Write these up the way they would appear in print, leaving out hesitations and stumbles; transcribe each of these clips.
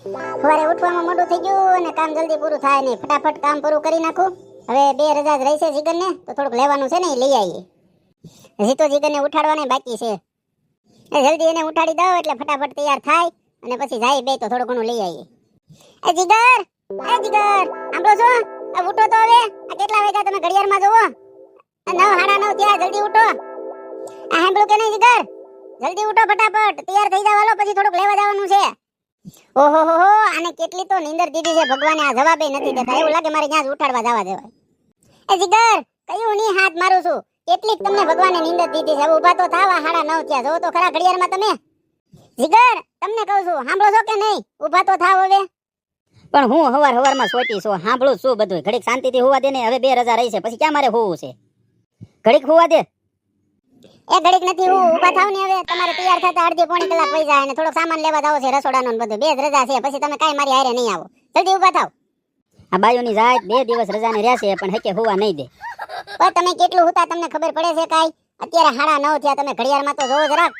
સવારે ઉઠવામાં મોડું થઈ ગયું અને કામ જલ્દી પૂરું થાય નહીં. ફટાફટ કામ પૂરું કરી નાખું. હવે 2 રજા જ રહી છે જીગરને, તો થોડુંક લેવાનું છે ને એ લઈ આવીએ. હજી તો જીગરને ઉઠાડવાના બાકી છે. એ જલ્દી એને ઉઠાડી દો એટલે ફટાફટ તૈયાર થાય અને પછી જાય બે તો થોડું ઘણું લઈ આવીએ. એ જીગર, આંબળો છો? આ ઉઠો તો હવે. આ કેટલા વાગ્યા તમે ઘડિયાળમાં જોવો? 9 સાડા 9 થયા, જલ્દી ઉઠો. આ સાંભળ્યું કે નહીં જીગર? જલ્દી ઉઠો ફટાફટ, તૈયાર થઈ જાવ. હાલો પછી થોડુંક લેવા જવાનું છે. ઓહો હો હો, આને કેટલી તો નીંદર દીધી છે ભગવાને, આ જવાબે નથી દેતા. એવું લાગે મારે ત્યાં જ ઉઠાડવા જવા દેવાય. એ જીગર, કયું ની હાથ મારું છું? કેટલીક તમને ભગવાને નીંદર દીધી છે. હવે ઊભા તો થાવ. આ સાડા 9 થયા, જોવો તો ખરા ઘડિયાળમાં તમે. જીગર, તમને કહું છું, સાંભળો છો કે નહીં? ઊભા તો થાવ હવે. પણ હું હવારમાં સોટી છું, સાંભળું છું બધું. ઘડીક શાંતિથી હોવા દે ને. હવે 2 રજા રહી છે, પછી ક્યાં મારે હોવું છે? ઘડીક હોવા દે. એ ઘડીક નથી, હું ઊભા થાવ ને. હવે તમારે તૈયાર થતા અડધી પોણી કલાક વઈ જાય અને થોડોક સામાન લેવા જાવ છે રસોડાનો ને બધું. 2 જ રજા છે, પછી તમે કાઈ મારી હારે નહીં આવો. જલ્દી ઊભા થાવ. આ બાયુની જાત 2 દિવસ રજાને રહેશે પણ હકે હોવા નહીં દે. પણ તમે કેટલું હુતા તમને ખબર પડે છે કાઈ? અત્યારે સાડા 9 થયા, તમે ઘડિયાળમાં તો જોવો જરાક.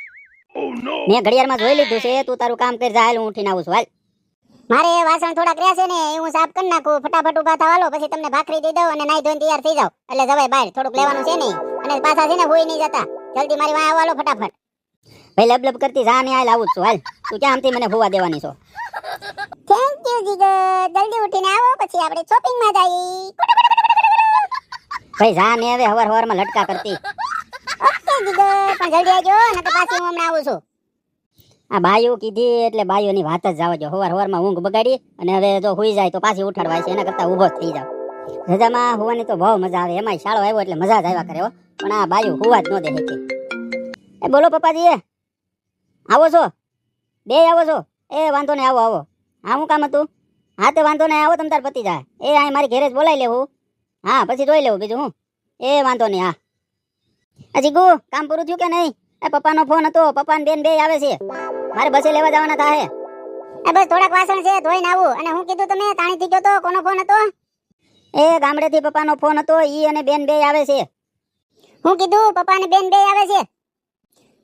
મેં ઘડિયાળમાં જોઈ લીધું છે. તું તારું કામ કરી જા. હાલ હું ઉઠીને આવું છું. હાલ. મારે વાસણ થોડાક રહ્યા છે ને, એ હું સાફ કરી નાખું. ફટાફટ ઊભા થાવ. હાલો પછી તમને ભાખરી દઈ દઉં અને નાઈ ધોઈને તૈયાર થઈ જાવ એટલે જવાય બહાર. થોડુંક લેવાનું છે નહીં અને પાછા છે ને હોઈ નહીં જતા. જલ્દી મારી વાંહે આવો. હાલો ફટાફટ. ભાઈ લબ કરતી જા ને. હાલ આવું જ છું. હાલ. તું ક્યાં આમથી મને હોવા દેવાની છો? થેન્ક યુ જીગર. જલ્દી ઉઠીને આવો પછી આપણે શોપિંગમાં જઈએ. ભાઈ જા ને. હવે હવારમાં લટકા કરતી. ઓકે જીગર, પણ જલ્દી આવજો નકર પાછી હું હમણાં આવું છું. આ બાયુ કીધી એટલે બાયુની વાત જ જવા જો. હવારમાં ઊંઘ બગાડી અને હવે જો હુઈ જાય તો પાછી ઉઠાડવાય છે. એના કરતા ઊભો જ થઈ જાવ. રજામાં હોવાની તો બહુ મજા આવે. એમાંય શાળો આવ્યો એટલે મજા જ આવ્યા કરે હો. પણ આ બાયુ હોવા જ ન દે કે. એ બોલો પપ્પાજી, આવો છો? 2 આવો છો? એ વાંધો નહીં, આવો આવો. હા, શું કામ હતું? હા તો વાંધો નહીં, આવો તમ તાર પતી જાય. એ અહીં મારી ઘેરે જ બોલાવી લેવું. હા પછી જોઈ લેવું બીજું હું. એ વાંધો નહીં. હા જીગુ, કામ પૂરું થયું કે નહીં? એ પપ્પાનો ફોન હતો. પપ્પા ને બેન 2 આવે છે. મારે બસે લેવા જવાના થાય. એ બસ થોડાક વાસણ છે, ધોઈને આવું. અને હું કીધું તમે તાણીથી ગયો તો? કોનો ફોન હતો? એ ગામડેથી પપ્પાનો ફોન હતો. ઈ અને બેન 2 આવે છે. હું કીધું પપ્પા ને બેન 2 આવે છે.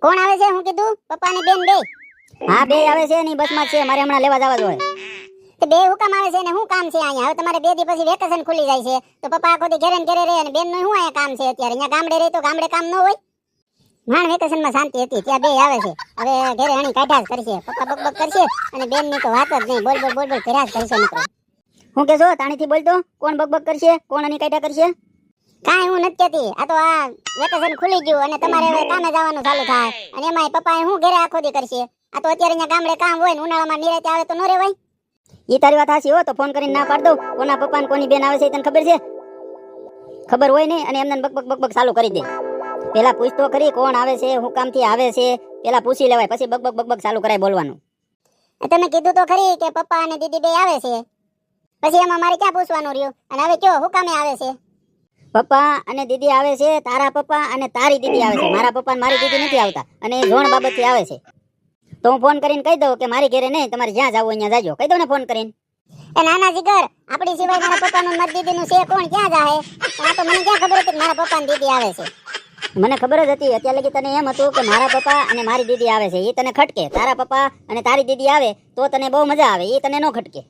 કોણ આવે છે? હું કીધું પપ્પા ને બેન 2. હા 2 આવે છે. ની બસમાં છે. મારે હમણાં લેવા જવા જોઈએ. તે 2 હુકામ આવે છે ને શું કામ છે અહીંયા? હવે તમારે 2 દી પછી વેકેશન ખુલી જાય છે તો પપ્પા આખો દી ઘરે ને ઘરે રહે અને બેન નું શું અહીંયા કામ છે? અત્યારે અહીંયા ગામડે રહે તો ગામડે કામ ન હોય? માંડ વેકેશનમાં શાંતિ હતી, ત્યાં 2 આવે છે. હવે ઘરે હણી કાઢ્યા જ કરશે. પપ્પા બકબક કરશે અને બેન ની તો વાત જ નહીં. બોલ કર્યા જ કરશે મિત્રો. હું કેશો તાણીથી બોલતો? કોણ બકબક કરશે? કોણ હણી કાઢ્યા કરશે? કાંઈ હું નથી કહેતી. આ તો આ વેકેશન ખુલી ગયું અને તમારે હવે કામે જવાનું ચાલુ થાય અને એમાંય પપ્પા હું ઘરે આખો દી કરશે. આ તો અત્યારે અહીંયા ગામડે કામ હોય ને ઉનાળામાં નિરાતે આવે તો ન રહેવાય. ઈ તારી વાત હાચી હો. તો ફોન કરીને ના પાડ દઉં. કોના પપ્પા ને કોની બેન આવે છે તને ખબર છે? ખબર હોય નહીં અને એમને બકબક ચાલુ કરી દે. પેલા પૂછ તો ખરી કોણ આવે છે, હું કામથી આવે છે. પેલા પૂછી લેવાય પછી બકબક ચાલુ કરાય બોલવાનું. તમે કીધું તો ખરી કે પપ્પા અને દીદી 2 આવે છે. પછી એમાં મારે ક્યાં પૂછવાનું રહ્યું? અને હવે કયો હું કામે આવે છે? પપ્પા અને દીદી આવે છે. તારા પપ્પા અને તારી દીદી આવે છે. મારા પપ્પા ને મારી દીદી નથી આવતા અને એ જોણ બાબતથી આવે છે. તો હું ફોન કરીને કહી દઉં કે મારી ઘરે નહીં, તમારે જ્યાં જાવ અહીંયા જાજો. કહી દઉં ને ફોન કરીને. એ નાના જીગર, આપણી સિવાય મારા પપ્પાનું મત દીદીનું છે કોણ? ક્યાં જાહે? આ તો મને ક્યાં ખબર હતી કે મારા પપ્પા ને દીદી આવે છે? મને ખબર જ હતી. અત્યારે લગી તને એમ હતું કે મારા પપ્પા અને મારી દીદી આવે છે. એ તને ખટકે. તારા પપ્પા અને તારી દીદી આવે તો તને બહુ મજા આવે. એ તને ન ખટકે.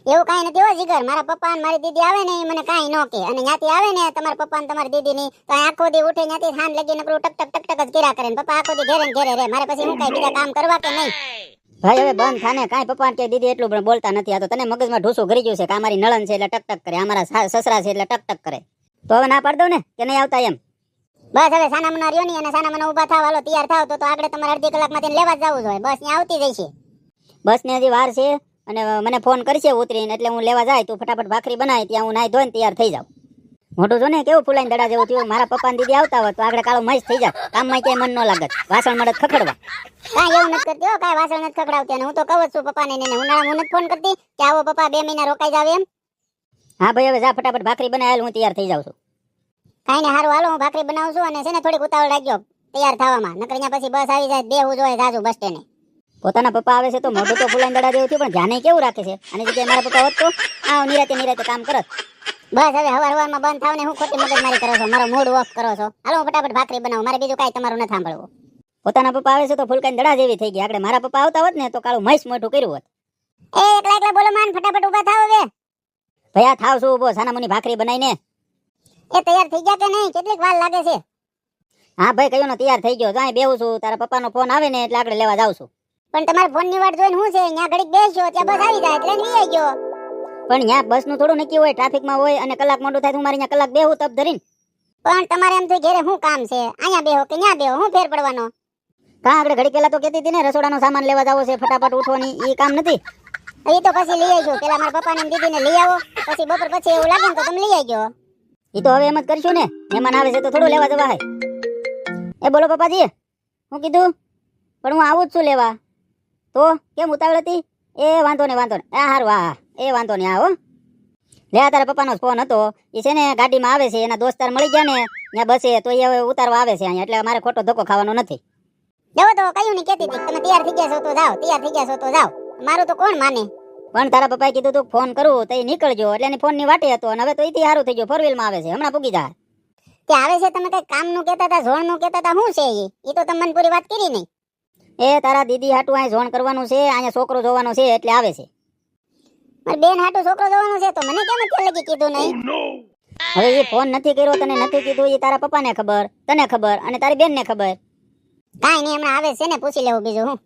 એવું કાંઈ નથી હો જીગર. મારા પપ્પા અને મારી દીદી આવે ને એ મને કાંઈ ન કે. અને ત્યાંથી આવે ને તમારા પપ્પા અને તમારી દીદી ની તો આખો દી ઉઠે ત્યાંથી થાન લગી નકરું ટક જ કર્યા કરે. પપ્પા આખો દી ઘરે ને ઘરે રહે. મારે પછી હું કાંઈ બીજા કામ કરવા કે નહીં? ભાઈ હવે બંધ થાને. કાંઈ પપ્પા કે દીદી એટલું પણ બોલતા નથી. આ તો તને મગજમાં ઢૂસું ઘરી ગયું છે કે અમારી નળન છે એટલે ટક કરે, અમારા સસરા છે એટલે ટક કરે. તો હવે ના પાડ દઉં ને કે નહીં આવતા એમ? બસ હવે સાનામના રહ્યો નહીં અને સાનામના ઊભા થાવ. હાલો તૈયાર થાવ તો આગળ તમારે અડધી કલાકમાં તેને લેવા જ જવું જોઈએ. બસ ત્યાં આવતી જઈશે. બસ ને હજી વાર છે અને મને ફોન કરશે ઉતરીને એટલે હું લેવા જાય. તું ફટાફટ ભાખરી બનાવી ત્યાં હું નાઈ ધોઈને તૈયાર થઈ જાઉં. મોટું જો ને કેવું ફૂલાઈને દડા જેવું થયું. મારા પપ્પા ને દીદી આવતા હોત તો આગળ કાળો મસ્ત થઈ જાય. કામમાં ક્યાંય મન ન લાગત. વાસણ મળે ખખડવા. કાંઈ એવું નથી કરતી હો. કાંઈ વાસણ નથી ખખડાવતી. અને હું તો કહું જ છું પપ્પાને ને ઉનાળામાં હું નથી ફોન કરતી કે આવો પપ્પા 2 મહિના રોકાઈ જાવ એમ. હા ભાઈ હવે જા ફટાફટ ભાખરી બનાવેલ હું તૈયાર થઈ જાઉં છું. કાંઈ ને હારું હાલો હું ભાખરી બનાવું છું અને છે ને થોડીક ઉતાવળ લાગ્યો તૈયાર થવામાં. નકર અહીંયા પછી બસ આવી જાય. બેહું જોઈએ જાજુ બસ સ્ટેન્ડે. પોતાના પપ્પા આવે છે તો મોઢું તો ફૂલાઈને દડા જેવું થયું પણ ધ્યાને કેવું રાખે છે. આની જગ્યાએ મારા પપ્પા હોત તો આ નિરાતે કામ કરત. બસ હવે હવારમાં બંધ થાવ ને હું ખોટી મગજમારી કરો છો? મારો મૂડ ઓફ કરો છો? હાલો હું ફટાફટ ભાખરી બનાવું. મારે બીજું કાંઈ તમારું નથી સાંભળવું. પોતાના પપ્પા આવે છે તો ફૂલકાઈને દડા જેવી થઈ ગઈ. આગળ મારા પપ્પા આવતા હોત ને તો કાળું મસ્ત મોઢું કર્યું હોત. એ એકલા એકલા બોલો માન, ફટાફટ ઊભા થાવ હવે. ભયા થાવ છું ઊભો, સાનામુની ભાખરી બનાવીને. એ તૈયાર થઈ ગયા કે નહીં? કેટલીક વાર લાગે છે? હા ભાઈ કયો ને તૈયાર થઈ ગયો, તો અહીં બેહું છું, તારા પપ્પાનો ફોન આવે ને એટલે આગળ લેવા જાઉં છું. પણ તમારા ફોનની વાટ જોઈને હું છે, ત્યાં ઘડીક બેસ્યો ત્યાં બસ આવી જાય એટલે લઈ ગયો. પણ ત્યાં બસનું થોડું નક્કી હોય, ટ્રાફિકમાં હોય અને કલાક મોડું થાય તો હું મારી ત્યાં કલાક બેહું તપ ધરીને. પણ તમારે એમ તો ઘેરે શું કામ છે? અહીંયા બેહો કે ત્યાં બેહો, હું ફેર પડવાનો? કાં આગળ ઘડી પહેલા તો કહેતી હતી ને રસોડાનો સામાન લેવા જાવો છે, ફટાફટ ઉઠવાની, એ કામ નથી. એ તો પછી લઈ આવજો. પેલા મારા પપ્પાને ને દીદીને લઈ આવો, પછી બપોર પછી એવું લાગે ને તો તમે લઈ આવજો. એ તો હવે એમ જ કરશું ને, મહેમાન આવે છે તો થોડું લેવા જવા. એ બોલો પપ્પાજી, હું કીધું? પણ હું આવું જ છું લેવા. તો કેમ ઉતાવળ હતી? એ વાંધો નહીં વાંધો નહીં, હારું હા એ વાંધો નહીં. આવો લે, તારા પપ્પાનો ફોન હતો, એ છે ને ગાડીમાં આવે છે, એના દોસ્તાર મળી ગયા ને ત્યાં બસે તો એ હવે ઉતારવા આવે છે અહીંયા, એટલે મારે ખોટો ધક્કો ખાવાનો નથી. જવો તો કયું નહીં કહેતી હતી તમે તૈયાર થઈ ગયા છો તો જાઓ, તૈયાર થઈ ગયા છો તો જાઓ, મારું તો કોણ માને? પણ તારા પપ્પાએ કીધું તું ફોન કરું તો એ નીકળજો, એટલે એની ફોનની વાટે હતો, અને હવે તો એથી સારું થઈ ગયું, 4 વ્હીલમાં આવે છે, હમણાં પૂગી જાય. તે આવે છે? તમે કઈ કામનું કહેતા હતા, ઝોણનું કહેતા હતા, શું છે એ તો તમે મને પૂરી વાત કરી નહીં. એ તારા દીદી હાટું અહીં ઝોણ કરવાનું છે, અહીંયા છોકરો જોવાનો છે એટલે આવે છે. મારી બેન હાટું છોકરો જોવાનો છે તો મને કેમ અત્યારે લગી કીધું નહીં? હવે એ ફોન નથી કર્યો, તને નથી કીધું, એ તારા પપ્પાને ખબર, તને ખબર અને તારી બેનને ખબર. કાંઈ નહીં, હમણાં આવે છે ને પૂછી લેવું બીજું હું.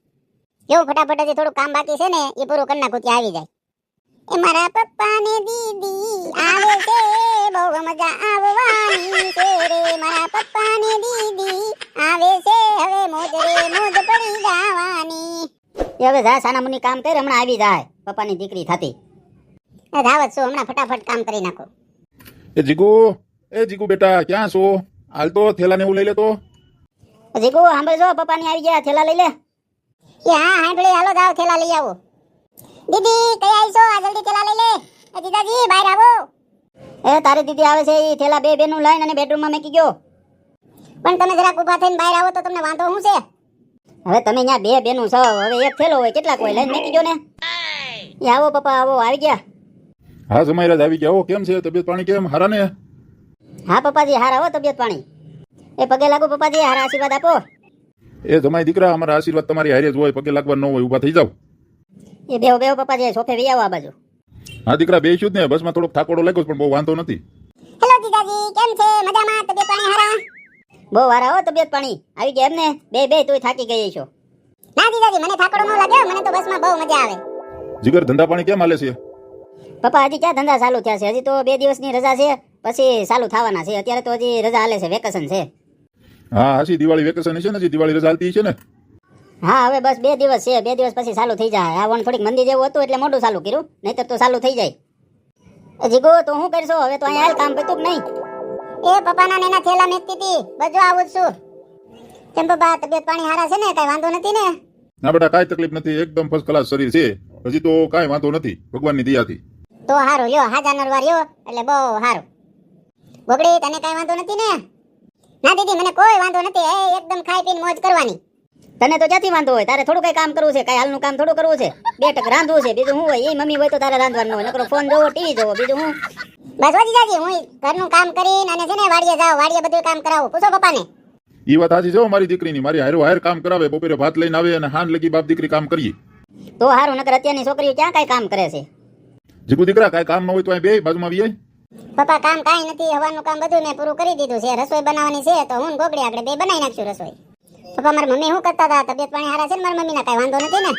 જેવું ફટાફટ હજી થોડું કામ બાકી છે ને એ પૂરું કરી નાખું ત્યાં આવી જાય. એ મારા પપ્પા ને દીદી આવે છે, બહુ મજા આવવાની છે રે. મારા પપ્પા ને દીદી આવે છે, હવે મોજ રે મોજ પડી જવાની. એ હવે જા સાનામુની કામ કર, હમણાં આવી જાય પપ્પાની દીકરી થતી. ધાવત છું, હમણાં ફટાફટ કામ કરી નાખો. એ જીગુ બેટા ક્યાં છો? હાલ તો થેલા ને એવું લઈ લેતો. જીગુ સાંભળજો, પપ્પાની આવી ગયા, થેલા લઈ લે. એ હા હાંડળે, હાલો જાવ થેલા લઈ આવો. દીદી કઈ આવીશો? આ જલ્દી થેલા લઈ લે. એ દીદાજી બહાર આવો. એ તારી દીદી આવે છે, એ થેલા બે બેનું લઈને અને બેડરૂમમાં મેકી ગયો. પણ તમે જરાક ઊભા થઈને બહાર આવો તો તમને વાંધો શું છે? હવે તમે ત્યાં બે બેનું છો, હવે એક થેલો હોય, કેટલાક હોય, લઈને મેકી ગયો ને. એ આવો પપ્પા આવો, આવી ગયા. હા જમાઈરાજ આવી ગયા. કેમ છે તબિયત પાણી? કેમ હારા ને? હા પપ્પાજી હારા હો, તબિયત પાણી. એ પગે લાગુ પપ્પાજી, હારા આશીર્વાદ આપો. એ જમાઈ દીકરા, અમારા આશીર્વાદ તમારી હારે જ હોય, પગે લાગવા ન હોય, ઊભા થઈ જાવ. એ બેહો બેહો પપ્પાજી, સોફે વી આવો આ બાજુ. હા દીકરા બેસ્યું જ ને, બસમાં થોડોક થાકોડો લાગ્યો છે, પણ બહુ વાંધો નથી. હેલો દીદાજી, કેમ છે? મજામાં? તબિયત પાણી હારા? બહુ હારા હો, તબિયત પાણી. આવી ગયા એમને? બે તોય થાકી ગઈ છો? ના દીદાજી, મને થાકડો ન લાગ્યો, મને તો બસમાં બહુ મજા આવે. જીગર ધંધા પાણી કેમ હાલે છે? પપ્પા હજી ક્યાં ધંધા ચાલુ થયા છે? હજી તો 2 દિવસની રજા છે, પછી ચાલુ થવાના છે. અત્યારે તો હજી રજા હાલે છે, વેકેશન છે. હા હજી દિવાળી વેકેશન છે ને, હજી દિવાળી રજા હાલતી છે ને. હા હવે બસ 2 દિવસ છે, 2 દિવસ પછી ચાલુ થઈ જાય. આ વણ થોડીક મંદી જેવું હતું એટલે મોડું ચાલુ કર્યું, નહીતર તો ચાલુ થઈ જાય. જીગો તો શું કરશો હવે? તો અહીંયા હાલ કામ પત્યું કે નહીં? એ પપ્પાના નેના થેલા મેકતી હતી, બજો આવું જ છું. કેમ પપ્પા, તબિયત પાણી હારા છે ને? કઈ વાંધો નથી ને? ના બેટા કાંઈ તકલીફ નથી, એકદમ ફર્સ્ટ ક્લાસ શરીર છે, હજી તો કાંઈ વાંધો નથી ભગવાનની દયાથી. તો હારું લ્યો, હાજા નરવા લ્યો એટલે બહુ હારું. ગોગડી તને કઈ વાંધો નથી ને? ના દીદી મને કોઈ વાંધો નથી, એકદમ ખાઈ પીને મોજ કરવાની. તને તો ક્યાંથી વાંધો હોય? તારે થોડું કઈ કામ કરવું છે? કઈ હાલનું કામ થોડું કરવું છે? 2 ટક રાંધવું છે, બીજું શું હોય? એ મમ્મી હોય તો તારે રાંધવાનું હોય, નકરો ફોન જોવો, ટીવી જોવો, બીજું શું? બસ હોજી જાજી, હું ઘરનું કામ કરીને અને છે ને વાડીએ જાવ, વાડીએ બધું કામ કરાવું. પૂછો પપ્પાને. એ વાત સાચી છે મારી દીકરીની, મારી હારો હાર કામ કરાવે, બપોરે ભાત લઈને આવે અને હાન લગી બાપ દીકરી કામ કરીએ. તો હારું, નકર અત્યારની છોકરીઓ ક્યાં કઈ કામ કરે છે? જીગુ દીકરા કાંઈ કામ ન હોય તો અહીં બે બાજુમાં આવીએ. પપ્પા કામ કાંઈ નથી, હવાનું કામ બધું મેં પૂરું કરી દીધું છે. રસોઈ બનાવવાની છે તો હું ને ગોગડી આપણે બે બનાવી નાખશું રસોઈ. પપ્પા મારી મમ્મી શું કરતા હતા? તબિયત પાણી હારા છે ને મારી મમ્મીના? કઈ વાંધો નથી ને?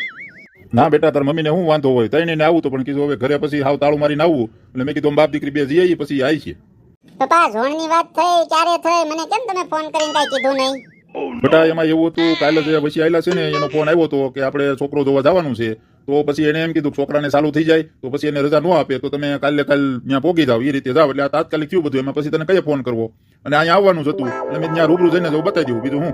ના બેટા તાર મમ્મીને શું વાંધો હોય? તઈને આવું તો પણ કીધું હવે ઘરે પછી હાવ તાળું મારીને આવું, એટલે મેં કીધું બાપ દીકરી બે જઈએ પછી આવી છે. પપ્પા ઝોણની વાત થઈ, ક્યારે થઈ? મને કેમ તમે ફોન કરીને કઈ કીધું નહીં? બેટા એમાં એવું હતું, કાલે જે પછી આવેલા છે ને એનો ફોન આવ્યો હતો કે આપણે છોકરો જોવા જવાનું છે, તો પછી એને એમ કીધું છોકરાને ચાલુ થઈ જાય તો પછી એને રજા ન આપે તો તમે કાલે ત્યાં પોગી જાવ, એ રીતે જાવ. એટલે આ તાત્કાલિક થયું બધું, એમાં પછી તને કઈ ફોન કરવો, અને અહીંયા આવવાનું જ હતું એટલે મેં ત્યાં રૂબરૂ જઈને જવું બતાવી દઉં, બીજું હું.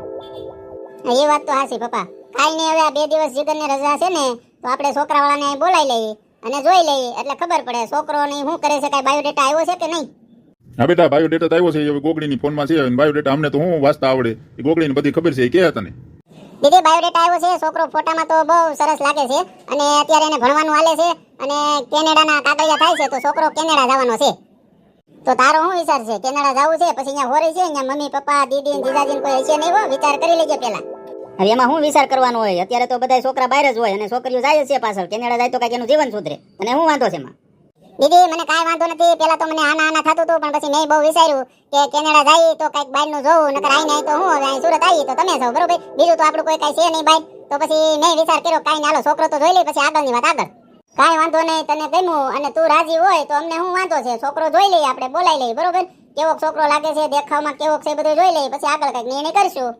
એ વાત તો હાચી પપ્પા. કાઈ નહીં, હવે આ 2 દિવસ જીગરની રજા છે ને તો આપણે છોકરાવાળાને બોલાવી લઈએ અને જોઈ લઈએ એટલે ખબર પડે છોકરો નહીં શું કરે છે. કઈ બાયોડેટા આવ્યો છે કે નહીં? હા બેટા બાયોડેટા તો આવ્યો છે, હવે ગોગડીની ફોનમાં છે, બાયોડેટા અમને તો હું વાંચતા આવડે, એ ગોગડીને બધી ખબર છે. એ કે તને દીદી બાયોડેટા આવ્યો છે, છોકરો ફોટામાં તો બહુ સરસ લાગે છે અને અત્યારે એને ભણવાનું હાલે છે અને કેનેડાના કાગળિયા થાય છે તો છોકરો કેનેડા જવાનો છે. તો તારો શું વિચાર છે? કેનેડા જવું છે? પછી અહીંયા હોરે છે, અહીંયા મમ્મી પપ્પા દીદી જીજાજી કોઈ હશે નહીં? હો વિચાર કરી લેજે પેલા. હવે એમાં શું વિચાર કરવાનો હોય? અત્યારે તો બધા છોકરા બહાર જ હોય અને છોકરીઓ જાય જ છે પાછળ. કેનેડા જાય તો કાંઈક એનું જીવન સુધરે. અને શું વાંધો છે એમાં? દીદી મને કાંઈ વાંધો નથી. પેલા તો મને આના થતું હતું, પણ પછી મેં બહુ વિચાર્યું કે કેનેડા જાય તો કાંઈક બહારનું જોવું, નકર આઈને તો હું હવે અહીં સુરત આવી તો તમે છો બરોબર, બીજું તો આપણું કોઈ કાંઈ છે નહીં બહાર. તો પછી મેં વિચાર કર્યો કાંઈ ના, હાલો છોકરો તો જોઈ લે, પછી આગળની વાત આગળ. કાંઈ વાંધો નહીં, તને ગમ્યું અને તું રાજી હોય તો અમને શું વાંધો છે? છોકરો જોઈ લઈએ, આપણે બોલાવી લઈએ બરોબર, કેવો છોકરો લાગે છે, દેખાવમાં કેવો છે, બધું જોઈ લઈએ, પછી આગળ કંઈક નિર્ણય કરશું.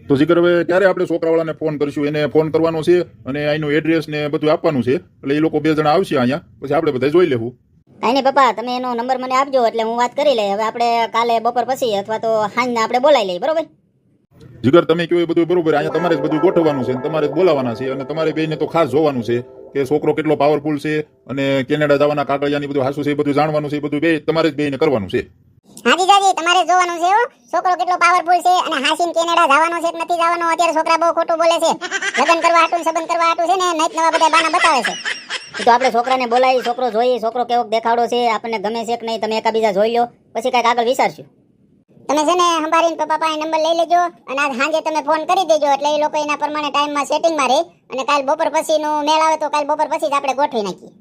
તો જીગર હવે ક્યારે આપણે છોકરાવાળાને ફોન કરશું? એને ફોન કરવાનો છે અને અહીંનું એડ્રેસ ને બધું આપવાનું છે, એટલે એ લોકો 2 જણા આવશે અહીંયા, પછી આપણે બધા જોઈ લેવું. કાંઈ નહીં પપ્પા, તમે એનો નંબર મને આપજો એટલે હું વાત કરી લઈ. હવે આપણે કાલે બપોર પછી અથવા તો સાંજના આપણે બોલાવી લઈએ બરોબર. જીગર તમે કહો એ બધું બરોબર, અહીંયા તમારે જ બધું ગોઠવવાનું છે અને તમારે જ બોલાવવાના છે, અને તમારે બેયને તો ખાસ જોવાનું છે કે છોકરો કેટલો પાવરફુલ છે અને કેનેડા જવાના કાગળિયાની બધું હાસું છે, એ બધું જાણવાનું છે, એ બધું બે તમારે જ બેયને કરવાનું છે. હાજી જાજી, તમારે જોવાનું છે હો, છોકરો કેટલો પાવરફુલ છે અને હાસીન કેનેડા જવાનો છે કે નથી જવાનો. અત્યારે છોકરા બહુ ખોટું બોલે છે, લગ્ન કરવા હાટું સંબંધ કરવા હાટું છે ને નઈત નવા બધા બાના બતાવે છે. તો આપણે છોકરાને બોલાવી, છોકરો જોઈએ, છોકરો કેવો દેખાડો છે, આપણને ગમે છે કે નહીં, તમે એકાબીજા જોઈ લો, પછી કાંઈક આગળ વિચારશું. તમે છે ને સંભાળીને પપ્પા પાસે નંબર લઈ લેજો અને આજ સાંજે તમે ફોન કરી દેજો, એટલે એ લોકો એના પ્રમાણે ટાઈમમાં સેટિંગમાં રહે અને કાલ બપોર પછીનું મેળ આવે તો કાલ બપોર પછી જ આપણે ગોઠવી નાખીએ.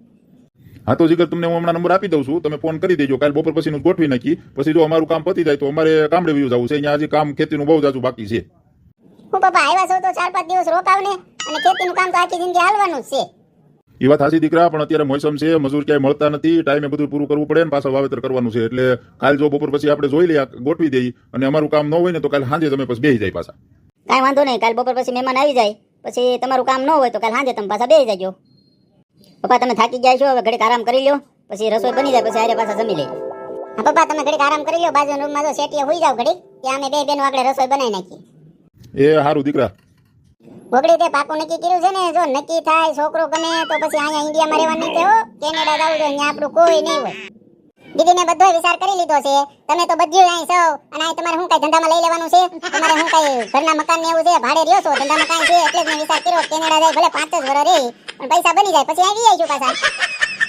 હા તો જીગર તમને હું હમણાં નંબર આપી દઉં છું, તમે ફોન કરી દેજો, કાલ બપોર પછીનું જ ગોઠવી નાખી. પછી જો અમારું કામ પતી જાય તો અમારે કામડે વયું જવું છે, અહીંયા હજી કામ ખેતીનું બહુ જાજુ બાકી છે. હું પપ્પા આવ્યા છો તો 4-5 દિવસ રોકાવને, અને ખેતીનું કામ તો આખી જિંદગી હાલવાનું જ છે. એ વાત સાચી દીકરા, પણ અત્યારે મોસમ છે, મજૂર ક્યાંય મળતા નથી, ટાઈમે બધું પૂરું કરવું પડે ને પાછા વાવેતર કરવાનું છે, એટલે કાલ જો બપોર પછી આપણે જોઈ લઈએ, ગોઠવી દઈએ, અને અમારું કામ ન હોય ને તો કાલ સાંજે તમે પછી બેસી જાય પાછા. કાંઈ વાંધો નહીં, કાલ બપોર પછી મહેમાન આવી જાય, પછી તમારું કામ ન હોય તો કાલ સાંજે તમે પાછા બેસી જજો. પપ્પા તમે થાકી ગયા છો, હવે ઘડીક આરામ કરી લો, પછી રસોઈ બની જાય પછી આરે પાછા જમી લઈએ. હા પપ્પા તમે ઘડીક આરામ કરી લો, બાજુના રૂમમાં જો સેટીએ હોઈ જાવ ઘડીક, ત્યાં અમે બે બેનો આપણે રસોઈ બનાવી નાખીએ. એ સારું દીકરા. વગડી તે પાકું નક્કી કર્યું છે ને, જો નક્કી થાય છોકરો ગમે તો પછી અહીંયા ઇન્ડિયામાં રહેવાનું નહીં હો, કેનેડા જવું જોઈએ, ત્યાં આપણું કોઈ નહીં હોય. દીદીને બધો વિચાર કરી લીધો છે, તમે તો બધું અહીં છો, અને અહીં તમારે શું કઈ ધંધામાં લઈ લેવાનું છે? તમારે શું કઈ ઘરના મકાન ને એવું છે, ભાડે રહ્યો છો, ધંધામાં કાંઈ છે? એટલે જ મેં વિચાર કર્યો કેનેડા જાય, ભલે 5 જ વર્ષ રહી પણ પૈસા બની જાય પછી આવી આવીશું પાછા.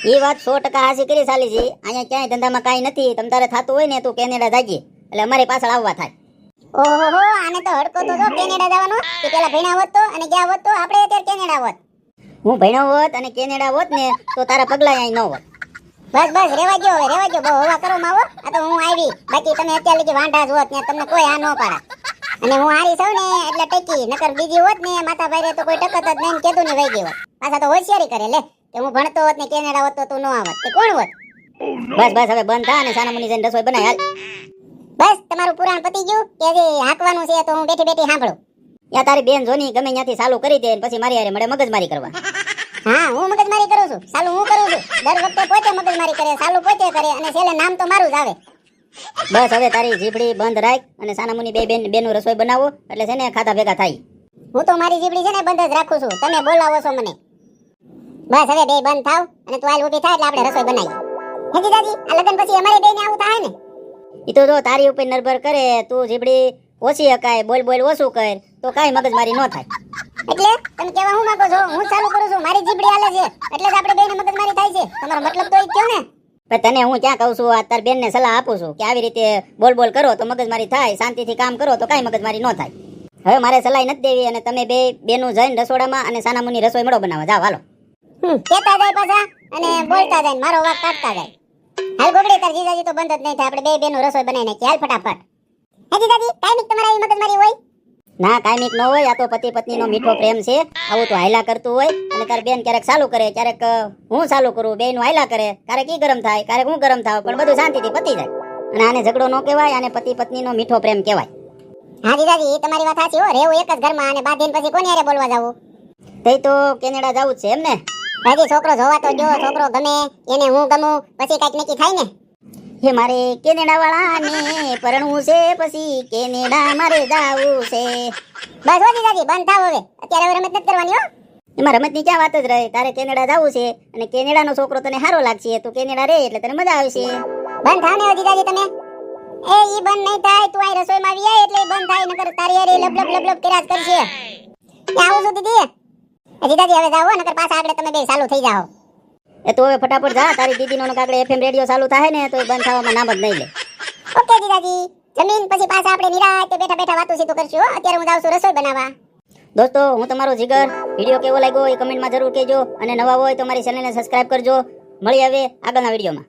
એ વાત 100% હાસી કરી સાલીજી. અહીંયા ક્યાંય ધંધામાં કાંઈ નથી, તમ તારે થતું હોય ને તું કેનેડા જાગીએ એટલે અમારી પાછળ આવવા થાય. ઓહો, આને તો હડકો તો જો કેનેડા જવાનો, કે પેલા ભણ્યા હોત તો અને ગયા હોત તો આપણે અત્યારે કેનેડા હોત. હું ભણ્યો હોત અને કેનેડા હોત ને તો તારા પગલા અહીં ન હોત. બસ બસ રેવા ગયો, હવે રેવા ગયો, બહુ હવા કરો માવો. આ તો હું આવી, બાકી તમે અત્યારે લગી વાંઢા જ હોત ને તમને કોઈ આ ન પાડા. અને હું હારી છું ને એટલે ટકી, નકર બીજી હોત ને માથા ભાઈ તો કોઈ ટકત જ નહીં, કેતું ને વહી ગઈ હોત. પાછા તો હોશિયારી કરે લે કે હું ભણતો હોત ને કેનેડા હોત તો તું ન આવત, તે કોણ હોત? બસ બસ હવે બંધ થા અને સાનામુની જઈને રસોઈ બનાય હાલ. બસ તમારું પુરાણ પતી ગયું કે હજી હાંકવાનું છે? તો હું બેઠી બેઠી સાંભળું. યા તારી બેન જોની ગમે ત્યાંથી ચાલુ કરી દે પછી મારી હારે મળે મગજમારી કરવા. હા હું મગજમારી કરું છું, ચાલુ હું કરું છું, દર વખતે પોતે મગજમારી કરે, ચાલુ પોતે કરે અને છેલ્લે નામ તો મારું જ આવે. બસ હવે તારી જીભડી બંધ રાખ અને સાનામુની બેનું રસોઈ બનાવો એટલે છે ને ખાતા ભેગા થાય. હું તો મારી જીભડી છે ને બંધ જ રાખું છું, તમે બોલાવો છો મને. બસ હવે બે બંધ થાવ અને તું હાલ ઊભી થાય એટલે આપણે રસોઈ બનાવીએ. હેજી દાદી, આ લગન પછી અમારે બેને આવું થાય ને? એ તો જો તારી ઉપર નિર્ભર કરે, તું જીભડી ઓછી હકાય, બોલ ઓછું કર તો કાંઈ મગજમારી ન થાય. એટલે તમે કેવા હું માંગો છો? હું ચાલુ કરું છું, મારી જીભડી હાલે છે એટલે જ આપણે બેને મગજમારી થાય છે. તમારો મતલબ તો એ જ કહો ને. પણ તને હું ક્યાં કહું છું, આ તાર બેનને સલાહ આપું છું કે આવી રીતે બોલ કરો તો મગજમારી થાય, શાંતિથી કામ કરો તો કાંઈ મગજમારી ન થાય. હવે મારે સલાહ નથી દેવી અને તમે બેનું જઈને રસોડામાં અને સાનામુની રસોઈ મળો બનાવવા જાવ. હાલો. કહેતા જાય પાછા અને બોલતા જાય, મારો વાક કાઢતા જાય. હાલ ગોગડી તાર જીજાજી તો બંધ જ નહીં થાય, આપણે બે બેનું રસોઈ બનાવી નાખીએ. હાલ ફટાફટ. હે જીજાજી, કાંઈ તમારા આવી મગજમારી હોય? ના કાંઈક ન હોય, આ તો પતિ પત્નીનો મીઠો પ્રેમ છે. આવું તો હાયલા કરતું હોય અને તાર બેન ક્યારેક ચાલુ કરે, ક્યારેક હું ચાલુ કરું, બેનું હાયલા કરે, ક્યારેક ઈ ગરમ થાય, ક્યારેક હું ગરમ થાવ, પણ બધું શાંતિથી પતી જાય. અને આને ઝઘડો ન કહેવાય, આને પતિ પત્નીનો મીઠો પ્રેમ કહેવાય. હા જીજાજી, એ તમારી વાત સાચી હો, રહેવું એક જ ઘરમાં અને બાંધીને પછી કોની હારે બોલવા જવું? તે તો કેનેડા જવું જ છે એમ ને? હજી છોકરો જોવા તો જો, છોકરો ગમે એને હું ગમું પછી કઈક નક્કી થાય ને. હે મારે કેનેડા વાળાને પરણવું છે, પછી કેનેડા મારે જાવું છે. બસ હો જીજાજી, બંધ થાવ હવે, અત્યારે હવે રમત નથી કરવાની હો. એમાં રમતની ક્યાં વાત જ રહે, તારે કેનેડા જવું છે અને કેનેડાનો છોકરો તને સારો લાગશે, તું કેનેડા રહે એટલે તને મજા આવશે. બંધ થાવ ને હો જીજાજી તમે. એ ઈ બંધ નહીં થાય, તું આ રસોઈમાં આવી જાય એટલે ઈ બંધ થાય, નકર તારી હારે લબ કર્યા જ કરશે. ક્યાં આવું છું દીદી? જીજાજી હવે જાઓ, નકર પાછા આગળ તમે બે ચાલુ થઈ જાઓ. એ તો હવે ફટાફટ જા, તારી દીદીનો કાગડે FM રેડિયો ચાલુ થાય ને તો એ બંધ થવામાં નામ જ નહીં લે. ઓકે જીજાજી, જમીન પછી પાછા આપણે નિરાંતે બેઠા વાતો સીધું કરશું હો. અત્યારે હું જાઉં છું રસોઈ બનાવવા. દોસ્તો હું તમારો જીગર. વિડીયો કેવો લાગ્યો એ કમેન્ટમાં જરૂર કહેજો અને નવા હોય તો મારી ચેનલને સબસ્ક્રાઇબ કરજો. મળી હવે આગળના વિડીયોમાં.